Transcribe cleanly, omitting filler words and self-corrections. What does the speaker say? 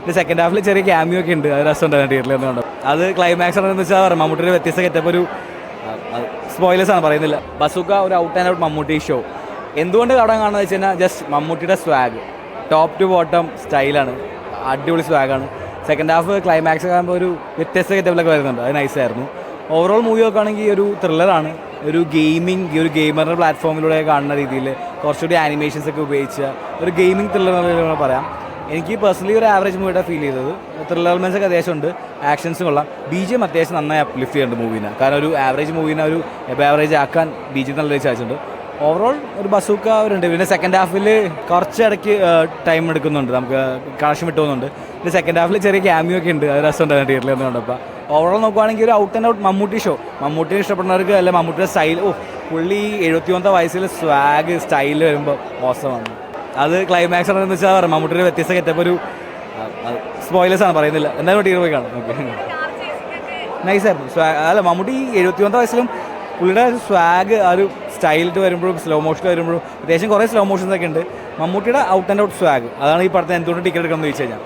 പിന്നെ സെക്കൻഡ് ഹാഫിൽ ചെറിയ ക്യാമിയോ ഒക്കെ ഉണ്ട്, അത് രസമുണ്ടായിരുന്നു തിയേറ്ററിൽ കണ്ടു. അത് ക്ലൈമാക്സ് ആണെന്ന് വെച്ചാൽ മമ്മൂട്ടിയുടെ വ്യത്യസ്ത ഗെറ്റപ്പ് ഒരു സ്പോയിലേഴ്സ് ആണ് പറയുന്നില്ല. ബസൂക്ക ഒരു out and out Mammootty show. എന്തുകൊണ്ട് അവിടെ കാണുന്നത് വെച്ച് കഴിഞ്ഞാൽ ജസ്റ്റ് മമ്മൂട്ടിയുടെ സ്വാഗ് ടോപ്പ് ടു ബോട്ടം സ്റ്റൈലാണ്, അടിപൊളി സ്വാഗാണ്. സെക്കൻഡ് ഹാഫ് ക്ലൈമാക്സ് ആകുമ്പോൾ ഒരു വ്യത്യസ്ത ഗെറ്റപ്പിലൊക്കെ വരുന്നുണ്ട്, അത് നൈസായിരുന്നു. ഓവറോൾ മൂവി നോക്കുകയാണെങ്കിൽ ഒരു ത്രില്ലറാണ്, ഒരു ഗെയിമറിൻ്റെ പ്ലാറ്റ്ഫോമിലൂടെ കാണുന്ന രീതിയിൽ കുറച്ചുകൂടി ആനിമേഷൻസ് ഒക്കെ ഉപയോഗിച്ച ഒരു ഗെയിമിംഗ് ത്രില്ലർ എന്ന് പറയാം. എനിക്ക് പേഴ്സണലി ഒരു ആവറേജ് മൂവിയുടെ ഫീൽ ചെയ്തത്. ത്രില്ലർ എലമെൻസ് ഒക്കെ അത്യാവശ്യം ഉണ്ട്, ആക്ഷൻസും കൊള്ളാം. BGM അത്യാവശ്യം നന്നായി അപ്ലിഫ്റ്റ് ചെയ്യുന്നുണ്ട് മൂവിനെ, കാരണം ഒരു ആവറേജ് മൂവിനെ ഒരു എബ് ആവറേജ് ആക്കാൻ BGM നല്ല ചാൻസുണ്ട്. ഓവറോൾ ഒരു ബസൂക്ക അവരുണ്ട്. പിന്നെ സെക്കൻഡ് ഹാഫിൽ കുറച്ച് ഇടയ്ക്ക് ടൈം എടുക്കുന്നുണ്ട്, നമുക്ക് കണക്ഷൻ വിട്ടുപോകുന്നുണ്ട്. പിന്നെ സെക്കൻഡ് ഹാഫിൽ ചെറിയ ക്യാമിയോ ഒക്കെ ഉണ്ട്, അത് രസമുണ്ടായിരുന്നു തിയേറ്ററിൽ കണ്ടപ്പോൾ. ഓവറോൾ നോക്കുവാണെങ്കിൽ ഒരു out and out Mammootty show. മമ്മൂട്ടിനെ ഇഷ്ടപ്പെടുന്നവർക്ക് അല്ല, മമ്മൂട്ടിയുടെ സ്റ്റൈൽ, പുള്ളി 71 വയസ്സിൽ സ്വാഗ് സ്റ്റൈൽ വരുമ്പോൾ മോശമാണ്. അത് ക്ലൈമാക്സ് ആണെന്ന് വെച്ചാൽ മമ്മൂട്ടിയുടെ വ്യത്യസ്ത ഗെറ്റപ്പ് ഒരു സ്പോയിലേഴ്സ് ആണ് പറയുന്നില്ല, എന്തായാലും തിയേറ്ററിൽ പോയി കാണും. ഓക്കെ, നൈസായിരുന്നു. അല്ല, മമ്മൂട്ടി 71 വയസ്സിലും പുള്ളിയുടെ സ്വാഗ് ആ ഒരു സ്റ്റൈലിട്ട് വരുമ്പോഴും സ്ലോ മോഷനിൽ വരുമ്പോഴും അത്യാവശ്യം കുറേ സ്ലോ മോഷൻസ് ഒക്കെ ഉണ്ട്. മമ്മൂട്ടിയുടെ ഔട്ട് ആൻഡ് ഔട്ട് സ്വാഗ്, അതാണ് ഈ പടത്തിന് എന്തുകൊണ്ട് ടിക്കറ്റ് എടുക്കണം എന്ന് ചോദിച്ചു കഴിഞ്ഞാൽ.